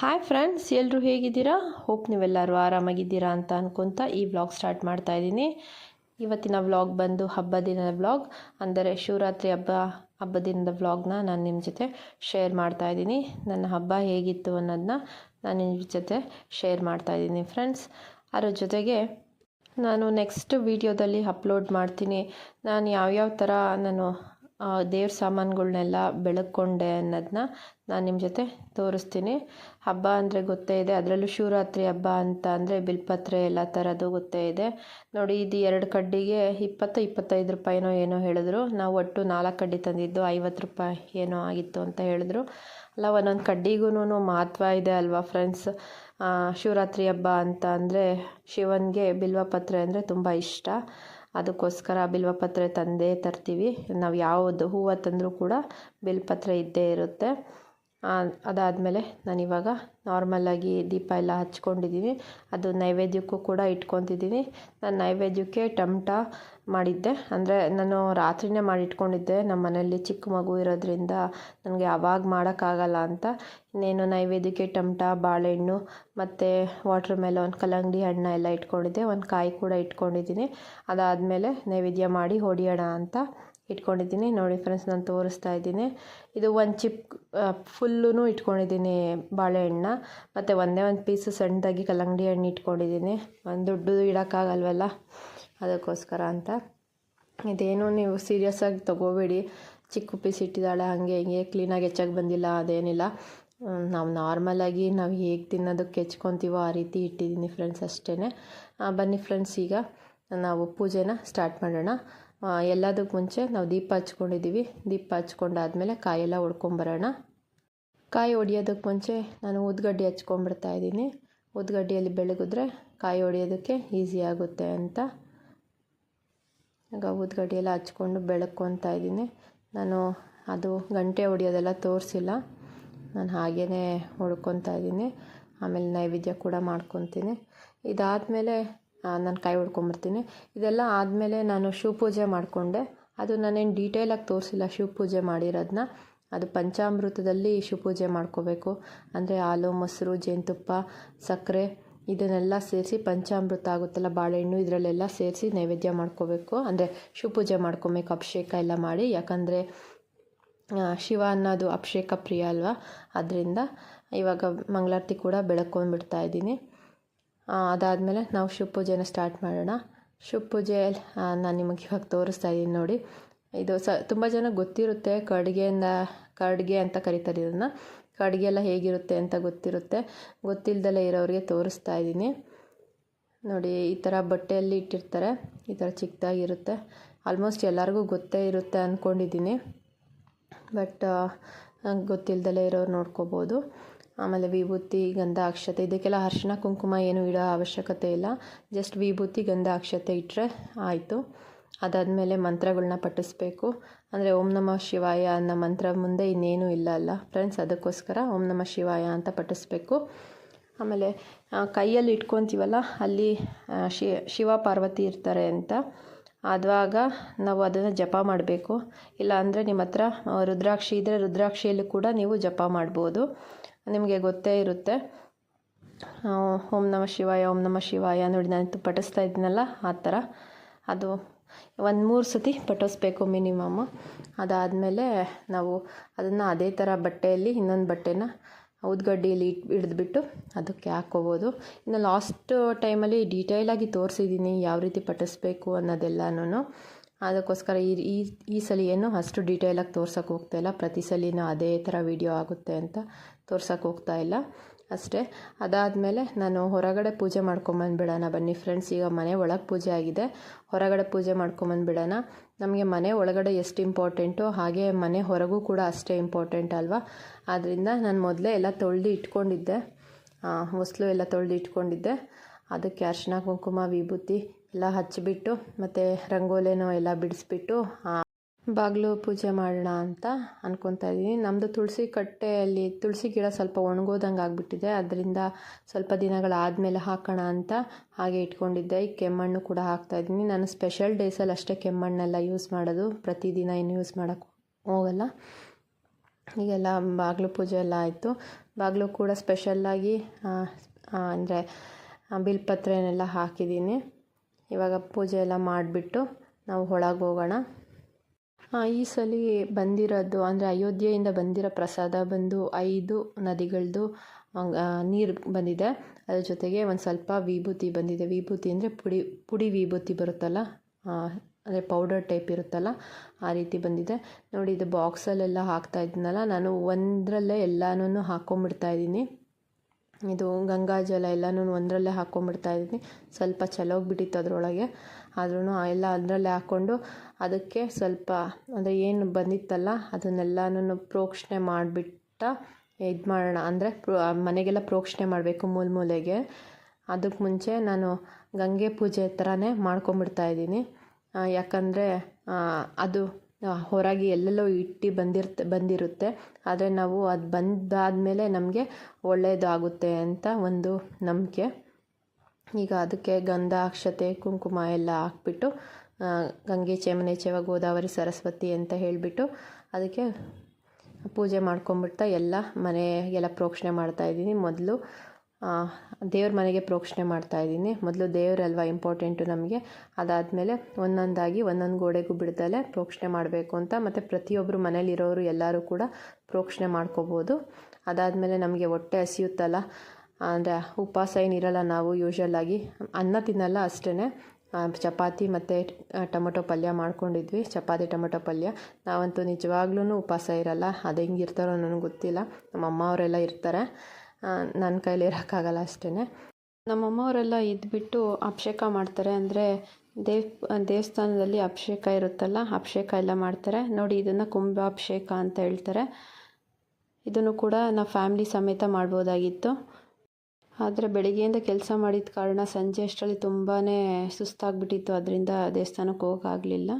Hi friends, ಎಲ್ಲರೂ ಹೇಗಿದ್ದೀರಾ? Hope ನೀವೆಲ್ಲರೂ ಆರಾಮಾಗಿದ್ದೀರಾ ಅಂತ ಅನ್ಕೊತ ಈ ವ್ಲಾಗ್ ಸ್ಟಾರ್ಟ್ ಮಾಡ್ತಾ ಇದ್ದೀನಿ. ಇವತ್ತಿನ ವ್ಲಾಗ್ ಬಂದು ಹಬ್ಬ ದಿನದ ವ್ಲಾಗ್, ಅಂದರೆ ಶಿವರಾತ್ರಿ ಹಬ್ಬ ದಿನದ ವ್ಲಾಗ್ನ ನಾನು ನಿಮ್ಮ ಜೊತೆ ಶೇರ್ ಮಾಡ್ತಾ ಇದ್ದೀನಿ. ನನ್ನ ಹಬ್ಬ ಹೇಗಿತ್ತು ಅನ್ನೋದನ್ನ ನಾನು ನಿಮ್ಮ ಜೊತೆ ಶೇರ್ ಮಾಡ್ತಾ ಇದ್ದೀನಿ ಫ್ರೆಂಡ್ಸ್. ಅದರ ಜೊತೆಗೆ ನಾನು ನೆಕ್ಸ್ಟ್ ವೀಡಿಯೋದಲ್ಲಿ ಅಪ್ಲೋಡ್ ಮಾಡ್ತೀನಿ ನಾನು ಯಾವ್ಯಾವ ಥರ ನಾನು ದೇವ್ರ ಸಾಮಾನುಗಳ್ನೆಲ್ಲ ಬೆಳಕೊಂಡೆ ಅನ್ನೋದನ್ನ ನಾನು ನಿಮ್ಮ ಜೊತೆ ತೋರಿಸ್ತೀನಿ. ಹಬ್ಬ ಅಂದರೆ ಗೊತ್ತೇ ಇದೆ, ಅದರಲ್ಲೂ ಶಿವರಾತ್ರಿ ಹಬ್ಬ ಅಂತ ಅಂದರೆ ಬಿಲ್ಪತ್ರೆ ಎಲ್ಲ ಥರದ್ದು ಗೊತ್ತೇ ಇದೆ. ನೋಡಿ, ಇದು 2 ಕಡ್ಡಿಗೆ 25 ರೂಪಾಯಿನೋ ಏನೋ ಹೇಳಿದ್ರು. ನಾವು ಒಟ್ಟು 4 ಕಡ್ಡಿ ತಂದಿದ್ದು 50 ರೂಪಾಯಿ ಏನೋ ಆಗಿತ್ತು ಅಂತ ಹೇಳಿದ್ರು. ಅಲ್ಲ, ಒಂದೊಂದು ಕಡ್ಡಿಗೂ ಮಹತ್ವ ಇದೆ ಅಲ್ವಾ ಫ್ರೆಂಡ್ಸ್. ಶಿವರಾತ್ರಿ ಹಬ್ಬ ಅಂತ ಅಂದರೆ ಶಿವನಿಗೆ ಬಿಲ್ವಪತ್ರೆ ಅಂದರೆ ತುಂಬ ಇಷ್ಟ. ಅದಕ್ಕೋಸ್ಕರ ಬಿಲ್ವಪತ್ರೆ ತಂದೇ ತರ್ತೀವಿ. ನಾವು ಯಾವುದು ಹೂವು ತಂದರೂ ಕೂಡ ಬಿಲ್ಪತ್ರೆ ಇದ್ದೇ ಇರುತ್ತೆ. ಅದಾದಮೇಲೆ ನಾನಿವಾಗ ನಾರ್ಮಲಾಗಿ ದೀಪ ಎಲ್ಲ ಹಚ್ಕೊಂಡಿದ್ದೀನಿ. ಅದು ನೈವೇದ್ಯಕ್ಕೂ ಕೂಡ ಇಟ್ಕೊತಿದ್ದೀನಿ. ನಾನು ನೈವೇದ್ಯಕ್ಕೆ ಟಮಟ ಮಾಡಿದ್ದೆ, ಅಂದರೆ ನಾನು ರಾತ್ರಿನೇ ಮಾಡಿಟ್ಕೊಂಡಿದ್ದೆ. ನಮ್ಮ ಮನೆಯಲ್ಲಿ ಚಿಕ್ಕ ಮಗು ಇರೋದ್ರಿಂದ ನನಗೆ ಆವಾಗ ಮಾಡೋಕ್ಕಾಗಲ್ಲ ಅಂತ ಇನ್ನೇನು ನೈವೇದ್ಯಕ್ಕೆ ಟಮಟ, ಬಾಳೆಹಣ್ಣು ಮತ್ತು ವಾಟರ್ ಮೆಲನ್, ಕಲ್ಲಂಗಡಿ ಹಣ್ಣು ಎಲ್ಲ ಇಟ್ಕೊಂಡಿದ್ದೆ. ಒಂದು ಕಾಯಿ ಕೂಡ ಇಟ್ಕೊಂಡಿದ್ದೀನಿ. ಅದಾದಮೇಲೆ ನೈವೇದ್ಯ ಮಾಡಿ ಹೊಡಿಯೋಣ ಅಂತ ಇಟ್ಕೊಂಡಿದ್ದೀನಿ. ನೋಡಿ ಫ್ರೆಂಡ್ಸ್, ನಾನು ತೋರಿಸ್ತಾ ಇದ್ದೀನಿ. ಇದು ಒಂದು ಚಿಪ್ ಫುಲ್ಲೂ ಇಟ್ಕೊಂಡಿದ್ದೀನಿ ಬಾಳೆಹಣ್ಣ, ಮತ್ತು ಒಂದೇ ಒಂದು ಪೀಸು ಸಣ್ಣದಾಗಿ ಕಲ್ಲಂಗಡಿ ಹಣ್ಣು ಇಟ್ಕೊಂಡಿದ್ದೀನಿ. ಒಂದು ದೊಡ್ಡದು ಇಡೋಕ್ಕಾಗಲ್ವಲ್ಲ, ಅದಕ್ಕೋಸ್ಕರ ಅಂತ. ಇದೇನು ನೀವು ಸೀರಿಯಸ್ಸಾಗಿ ತೊಗೋಬೇಡಿ, ಚಿಕ್ಕ ಪೀಸ್ ಇಟ್ಟಿದ್ದಾಳೆ ಹಾಗೆ ಹಿಂಗೆ ಕ್ಲೀನಾಗಿ ಹೆಚ್ಚಾಗಿ ಬಂದಿಲ್ಲ ಅದೇನಿಲ್ಲ. ನಾವು ನಾರ್ಮಲಾಗಿ ನಾವು ಹೇಗೆ ತಿನ್ನೋದಕ್ಕೆ ಹೆಚ್ಕೊತೀವೋ ಆ ರೀತಿ ಇಟ್ಟಿದ್ದೀನಿ ಫ್ರೆಂಡ್ಸ್, ಅಷ್ಟೇ. ಬನ್ನಿ ಫ್ರೆಂಡ್ಸ್, ಈಗ ನಾವು ಪೂಜೆನ ಸ್ಟಾರ್ಟ್ ಮಾಡೋಣ. ಎಲ್ಲದಕ್ಕೆ ಮುಂಚೆ ನಾವು ದೀಪ ಹಚ್ಕೊಂಡಿದ್ದೀವಿ. ದೀಪ ಹಚ್ಕೊಂಡಾದ್ಮೇಲೆ ಕಾಯೆಲ್ಲ ಹೊಡ್ಕೊಂಬರೋಣ. ಕಾಯಿ ಹೊಡಿಯೋದಕ್ಕೆ ಮುಂಚೆ ನಾನು ಊದ್ಗಡ್ಡಿ ಹಚ್ಕೊಂಡ್ಬಿಡ್ತಾ ಇದ್ದೀನಿ. ಊದ್ಗಡ್ಡಿಯಲ್ಲಿ ಬೆಳಗಿದ್ರೆ ಕಾಯಿ ಹೊಡಿಯೋದಕ್ಕೆ ಈಸಿ ಆಗುತ್ತೆ ಅಂತ ಆಗ ಊದ್ಗಡ್ಡಿಯೆಲ್ಲ ಹಚ್ಕೊಂಡು ಬೆಳಕೊತಾ ಇದ್ದೀನಿ. ನಾನು ಅದು ಗಂಟೆ ಹೊಡಿಯೋದೆಲ್ಲ ತೋರಿಸಿಲ್ಲ, ನಾನು ಹಾಗೇ ಹೊಡ್ಕೊತಾ ಇದ್ದೀನಿ. ಆಮೇಲೆ ನೈವೇದ್ಯ ಕೂಡ ಮಾಡ್ಕೊತೀನಿ. ಇದಾದಮೇಲೆ ನಾನು ಕಾಯಿ ಹೊಡ್ಕೊಂಬರ್ತೀನಿ. ಇದೆಲ್ಲ ಆದಮೇಲೆ ನಾನು ಶಿವಪೂಜೆ ಮಾಡಿಕೊಂಡೆ. ಅದು ನಾನೇನು ಡೀಟೇಲಾಗಿ ತೋರಿಸಿಲ್ಲ ಶಿವಪೂಜೆ ಮಾಡಿರೋದನ್ನ. ಅದು ಪಂಚಾಮೃತದಲ್ಲಿ ಶಿವಪೂಜೆ ಮಾಡ್ಕೋಬೇಕು. ಅಂದರೆ ಹಾಲು, ಮೊಸರು, ಜೇನುತುಪ್ಪ, ಸಕ್ಕರೆ ಇದನ್ನೆಲ್ಲ ಸೇರಿಸಿ ಪಂಚಾಮೃತ ಆಗುತ್ತಲ್ಲ, ಬಾಳೆಹಣ್ಣು ಇದರಲ್ಲೆಲ್ಲ ಸೇರಿಸಿ ನೈವೇದ್ಯ ಮಾಡ್ಕೋಬೇಕು. ಅಂದರೆ ಶಿವಪೂಜೆ ಮಾಡ್ಕೊಬೇಕು, ಅಭಿಷೇಕ ಎಲ್ಲ ಮಾಡಿ. ಯಾಕಂದರೆ ಶಿವ ಅನ್ನೋದು ಅಭಿಷೇಕ ಪ್ರಿಯ ಅಲ್ವಾ, ಅದರಿಂದ ಇವಾಗ ಮಂಗಳಾರತಿ ಕೂಡ ಬೆಳಕೊಂಡ್ಬಿಡ್ತಾ ಇದ್ದೀನಿ. ಅದಾದಮೇಲೆ ನಾವು ಶಿವಪೂಜೆನ ಸ್ಟಾರ್ಟ್ ಮಾಡೋಣ. ಶಿವಪೂಜೆ ನಾನು ನಿಮಗೆ ಇವಾಗ ತೋರಿಸ್ತಾ ಇದ್ದೀನಿ ನೋಡಿ. ಇದು ತುಂಬ ಜನ ಗೊತ್ತಿರುತ್ತೆ, ಕಡ್ಗೆ ಅಂತ ಕರೀತಾರೆ ಇದನ್ನು. ಕಡ್ಗೆ ಎಲ್ಲ ಹೇಗಿರುತ್ತೆ ಅಂತ ಗೊತ್ತಿರುತ್ತೆ. ಗೊತ್ತಿಲ್ಲದಲ್ಲೇ ಇರೋರಿಗೆ ತೋರಿಸ್ತಾ ಇದ್ದೀನಿ ನೋಡಿ. ಈ ಥರ ಬಟ್ಟೆಯಲ್ಲಿ ಇಟ್ಟಿರ್ತಾರೆ, ಈ ಥರ ಚಿಕ್ಕದಾಗಿರುತ್ತೆ. ಆಲ್ಮೋಸ್ಟ್ ಎಲ್ಲರಿಗೂ ಗೊತ್ತೇ ಇರುತ್ತೆ ಅಂದ್ಕೊಂಡಿದ್ದೀನಿ, ಬಟ್ ಗೊತ್ತಿಲ್ಲದಲ್ಲೇ ಇರೋರು ನೋಡ್ಕೋಬೋದು. ಆಮೇಲೆ ವಿಭೂತಿ, ಗಂಧ, ಅಕ್ಷತೆ, ಇದಕ್ಕೆಲ್ಲ ಅರಿಶಿನ ಕುಂಕುಮ ಏನು ಇಡೋ ಅವಶ್ಯಕತೆ ಇಲ್ಲ. ಜಸ್ಟ್ ವಿಭೂತಿ, ಗಂಧ, ಅಕ್ಷತೆ ಇಟ್ಟರೆ ಆಯಿತು. ಅದಾದಮೇಲೆ ಮಂತ್ರಗಳನ್ನ ಪಠಿಸ್ಬೇಕು. ಅಂದರೆ ಓಂ ನಮಃ ಶಿವಾಯ ಅನ್ನೋ ಮಂತ್ರ ಮುಂದೆ ಇನ್ನೇನು ಇಲ್ಲ ಅಲ್ಲ ಫ್ರೆಂಡ್ಸ್, ಅದಕ್ಕೋಸ್ಕರ ಓಂ ನಮಃ ಶಿವಾಯ ಅಂತ ಪಠಿಸ್ಬೇಕು. ಆಮೇಲೆ ಕೈಯಲ್ಲಿ ಇಟ್ಕೊತೀವಲ್ಲ, ಅಲ್ಲಿ ಶಿವ ಪಾರ್ವತಿ ಇರ್ತಾರೆ ಅಂತ. ಆವಾಗ ನಾವು ಅದನ್ನು ಜಪ ಮಾಡಬೇಕು. ಇಲ್ಲ ಅಂದರೆ ನಿಮ್ಮ ಹತ್ರ ರುದ್ರಾಕ್ಷಿ ಇದ್ದರೆ ರುದ್ರಾಕ್ಷಿಯಲ್ಲಿ ಕೂಡ ನೀವು ಜಪ ಮಾಡ್ಬೋದು. ನಿಮಗೆ ಗೊತ್ತೇ ಇರುತ್ತೆ. ಓಂ ನಮಃ ಶಿವಾಯ, ಓಂ ನಮಃ ಶಿವಾಯ ನೋಡಿ ನಾನು ಪಠಿಸ್ತಾ ಇದ್ದೀನಲ್ಲ, ಆ ಥರ ಅದು 1-3 ಸತಿ ಪಠಿಸ್ಬೇಕು ಮಿನಿಮಮ್. ಅದಾದಮೇಲೆ ನಾವು ಅದನ್ನು ಅದೇ ಥರ ಬಟ್ಟೆಯಲ್ಲಿ ಇನ್ನೊಂದು ಬಟ್ಟೆನ ಊದ್ಗಡ್ಡಿಯಲ್ಲಿ ಹಿಡಿದ್ಬಿಟ್ಟು ಅದಕ್ಕೆ ಹಾಕ್ಕೋಬೋದು. ಇನ್ನು ಲಾಸ್ಟ್ ಟೈಮಲ್ಲಿ ಡೀಟೇಲಾಗಿ ತೋರಿಸಿದ್ದೀನಿ ಯಾವ ರೀತಿ ಪಠಿಸ್ಬೇಕು ಅನ್ನೋದೆಲ್ಲನೂ. ಅದಕ್ಕೋಸ್ಕರ ಈ ಸಲ ಏನು ಅಷ್ಟು ಡೀಟೇಲಾಗಿ ತೋರ್ಸೋಕ್ಕೆ ಹೋಗ್ತಾಯಿಲ್ಲ. ಪ್ರತಿ ಸಲಿನೂ ಅದೇ ಥರ ವಿಡಿಯೋ ಆಗುತ್ತೆ ಅಂತ ತೋರ್ಸೋಕ್ಕೆ ಹೋಗ್ತಾಯಿಲ್ಲ ಅಷ್ಟೇ. ಅದಾದಮೇಲೆ ನಾನು ಹೊರಗಡೆ ಪೂಜೆ ಮಾಡ್ಕೊಂಬಂದುಬಿಡೋಣ ಬನ್ನಿ ಫ್ರೆಂಡ್ಸ್. ಈಗ ಮನೆ ಒಳಗೆ ಪೂಜೆ ಆಗಿದೆ, ಹೊರಗಡೆ ಪೂಜೆ ಮಾಡ್ಕೊಂಬಂದುಬಿಡೋಣ. ನಮಗೆ ಮನೆ ಒಳಗಡೆ ಎಷ್ಟು ಇಂಪಾರ್ಟೆಂಟು ಹಾಗೆ ಮನೆ ಹೊರಗೂ ಕೂಡ ಅಷ್ಟೇ ಇಂಪಾರ್ಟೆಂಟ್ ಅಲ್ವಾ. ಆದ್ದರಿಂದ ನಾನು ಮೊದಲೇ ಎಲ್ಲ ತೊಳೆದು ಇಟ್ಕೊಂಡಿದ್ದೆ, ಹೊಸಲು ಎಲ್ಲ ತೊಳೆದು ಇಟ್ಕೊಂಡಿದ್ದೆ. ಅದಕ್ಕೆ ಅರಿಶಿನ ಕುಂಕುಮ ವಿಭೂತಿ ಎಲ್ಲ ಹಚ್ಚಿಬಿಟ್ಟು ಮತ್ತು ರಂಗೋಲಿನೂ ಎಲ್ಲ ಬಿಡಿಸ್ಬಿಟ್ಟು ಬಾಗಿಲು ಪೂಜೆ ಮಾಡೋಣ ಅಂತ ಅಂದ್ಕೊತಾ ಇದ್ದೀನಿ. ನಮ್ಮದು ತುಳಸಿ ಕಟ್ಟೆಯಲ್ಲಿ ತುಳಸಿ ಗಿಡ ಸ್ವಲ್ಪ ಒಣಗೋದಂಗೆ ಆಗಿಬಿಟ್ಟಿದೆ, ಅದರಿಂದ ಸ್ವಲ್ಪ ದಿನಗಳಾದಮೇಲೆ ಹಾಕೋಣ ಅಂತ ಹಾಗೆ ಇಟ್ಕೊಂಡಿದ್ದೆ. ಈ ಕೆಮ್ಮಣ್ಣು ಕೂಡ ಹಾಕ್ತಾಯಿದ್ದೀನಿ. ನಾನು ಸ್ಪೆಷಲ್ ಡೇಸಲ್ಲಿ ಅಷ್ಟೇ ಕೆಮ್ಮಣ್ಣೆಲ್ಲ ಯೂಸ್ ಮಾಡೋದು, ಪ್ರತಿದಿನ ಏನು ಯೂಸ್ ಮಾಡೋಕ್ಕೆ ಹೋಗಲ್ಲ. ಈಗೆಲ್ಲ ಬಾಗಿಲು ಪೂಜೆ ಎಲ್ಲ ಆಯಿತು. ಬಾಗಿಲು ಕೂಡ ಸ್ಪೆಷಲ್ಲಾಗಿ ಅಂದರೆ ಬಿಲ್ಪತ್ರೆನೆಲ್ಲ ಹಾಕಿದ್ದೀನಿ. ಇವಾಗ ಪೂಜೆ ಎಲ್ಲ ಮಾಡಿಬಿಟ್ಟು ನಾವು ಒಳಗೆ ಹೋಗೋಣ. ಈ ಸಲ ಬಂದಿರೋದು ಅಂದರೆ ಅಯೋಧ್ಯೆಯಿಂದ ಬಂದಿರೋ ಪ್ರಸಾದ ಬಂದು 5 ನದಿಗಳದ್ದು ನೀರು ಬಂದಿದೆ. ಅದ್ರ ಜೊತೆಗೆ ಒಂದು ಸ್ವಲ್ಪ ವಿಭೂತಿ ಬಂದಿದೆ. ವಿಭೂತಿ ಅಂದರೆ ಪುಡಿ ವಿಭೂತಿ ಬರುತ್ತಲ್ಲ, ಅಂದರೆ ಪೌಡರ್ ಟೈಪ್ ಇರುತ್ತಲ್ಲ, ಆ ರೀತಿ ಬಂದಿದೆ. ನೋಡಿ, ಇದು ಬಾಕ್ಸಲ್ಲೆಲ್ಲ ಹಾಕ್ತಾ ಇದ್ದೀನಲ್ಲ, ನಾನು ಒಂದರಲ್ಲೇ ಎಲ್ಲನೂ ಹಾಕ್ಕೊಂಬಿಡ್ತಾಯಿದ್ದೀನಿ. ಇದು ಗಂಗಾಜಲ ಎಲ್ಲನೂ ಒಂದರಲ್ಲೇ ಹಾಕ್ಕೊಂಬಿಡ್ತಾಯಿದ್ದೀನಿ. ಸ್ವಲ್ಪ ಚೆಲ್ಲೋಗ್ಬಿಟ್ಟಿತ್ತು ಅದರೊಳಗೆ, ಆದ್ರೂ ಎಲ್ಲ ಅದರಲ್ಲೇ ಹಾಕ್ಕೊಂಡು ಅದಕ್ಕೆ ಸ್ವಲ್ಪ ಅಂದರೆ ಏನು ಬಂದಿತ್ತಲ್ಲ ಅದನ್ನೆಲ್ಲನೂ ಪ್ರೋಕ್ಷಣೆ ಮಾಡಿಬಿಟ್ಟ ಇದು ಮಾಡೋಣ. ಅಂದರೆ ಮನೆಗೆಲ್ಲ ಪ್ರೋಕ್ಷಣೆ ಮಾಡಬೇಕು ಮೂಲೆಗೆ. ಅದಕ್ಕೆ ಮುಂಚೆ ನಾನು ಗಂಗೆ ಪೂಜೆ ಥರನೇ ಮಾಡ್ಕೊಂಬಿಡ್ತಾಯಿದ್ದೀನಿ. ಯಾಕಂದರೆ ಅದು ಹೊರಗೆ ಎಲ್ಲೆಲ್ಲೋ ಇಟ್ಟು ಬಂದಿರುತ್ತೆ. ಆದರೆ ನಾವು ಅದು ಬಂದಾದಮೇಲೆ ನಮಗೆ ಒಳ್ಳೆಯದಾಗುತ್ತೆ ಅಂತ ಒಂದು ನಂಬಿಕೆ. ಈಗ ಅದಕ್ಕೆ ಗಂಧ, ಅಕ್ಷತೆ, ಕುಂಕುಮ ಎಲ್ಲ ಹಾಕ್ಬಿಟ್ಟು ಗಂಗೆ ಚೇಮನೆ ಚೇವ ಗೋದಾವರಿ ಸರಸ್ವತಿ ಅಂತ ಹೇಳಿಬಿಟ್ಟು ಅದಕ್ಕೆ ಪೂಜೆ ಮಾಡ್ಕೊಂಬಿಡ್ತಾ ಎಲ್ಲ ಮನೆಗೆಲ್ಲ ಪ್ರೋಕ್ಷಣೆ ಮಾಡ್ತಾಯಿದ್ದೀನಿ. ಮೊದಲು ದೇವ್ರ ಮನೆಗೆ ಪ್ರೋಕ್ಷಣೆ ಮಾಡ್ತಾಯಿದ್ದೀನಿ. ಮೊದಲು ದೇವರಲ್ವ ಇಂಪಾರ್ಟೆಂಟು ನಮಗೆ. ಅದಾದಮೇಲೆ ಒಂದೊಂದಾಗಿ ಒಂದೊಂದು ಗೋಡೆಗೂ ಬಿಡ್ದಲೇ ಪ್ರೋಕ್ಷಣೆ ಮಾಡಬೇಕು ಅಂತ. ಮತ್ತು ಪ್ರತಿಯೊಬ್ಬರು ಮನೇಲಿರೋರು ಎಲ್ಲರೂ ಕೂಡ ಪ್ರೋಕ್ಷಣೆ ಮಾಡ್ಕೋಬೋದು. ಅದಾದಮೇಲೆ ನಮಗೆ ಹೊಟ್ಟೆ ಹಸಿಯುತ್ತಲ್ಲ, ಅಂದರೆ ಉಪವಾಸ ಏನಿರಲ್ಲ, ನಾವು ಯೂಶ್ವಲಾಗಿ ಅನ್ನ ತಿನ್ನಲ್ಲ ಅಷ್ಟೇ. ಚಪಾತಿ ಮತ್ತು ಟೊಮೊಟೊ ಪಲ್ಯ ಮಾಡ್ಕೊಂಡಿದ್ವಿ. ಚಪಾತಿ ಟೊಮೊಟೊ ಪಲ್ಯ. ನಾವಂತೂ ನಿಜವಾಗ್ಲೂ ಉಪವಾಸ ಇರಲ್ಲ. ಅದು ಹೆಂಗಿರ್ತಾರೋ ನನಗೆ ಗೊತ್ತಿಲ್ಲ. ನಮ್ಮಮ್ಮ ಅವರೆಲ್ಲ ಇರ್ತಾರೆ, ನನ್ನ ಕೈಲಿ ಇರೋಕ್ಕಾಗಲ್ಲ ಅಷ್ಟೇ. ನಮ್ಮಮ್ಮವರೆಲ್ಲ ಇದ್ಬಿಟ್ಟು ಅಭಿಷೇಕ ಮಾಡ್ತಾರೆ. ಅಂದರೆ ದೇವಸ್ಥಾನದಲ್ಲಿ ಅಭಿಷೇಕ ಇರುತ್ತಲ್ಲ, ಅಭಿಷೇಕ ಎಲ್ಲ ಮಾಡ್ತಾರೆ. ನೋಡಿ, ಇದನ್ನು ಕುಂಭಾಭಿಷೇಕ ಅಂತ ಹೇಳ್ತಾರೆ. ಇದನ್ನು ಕೂಡ ನಾವು ಫ್ಯಾಮ್ಲಿ ಸಮೇತ ಮಾಡ್ಬೋದಾಗಿತ್ತು. ಆದರೆ ಬೆಳಿಗ್ಗೆಯಿಂದ ಕೆಲಸ ಮಾಡಿದ ಕಾರಣ ಸಂಜೆ ಅಷ್ಟರಲ್ಲಿ ತುಂಬಾ ಸುಸ್ತಾಗ್ಬಿಟ್ಟಿತ್ತು. ಅದರಿಂದ ದೇವಸ್ಥಾನಕ್ಕೆ ಹೋಗೋಕ್ಕಾಗಲಿಲ್ಲ.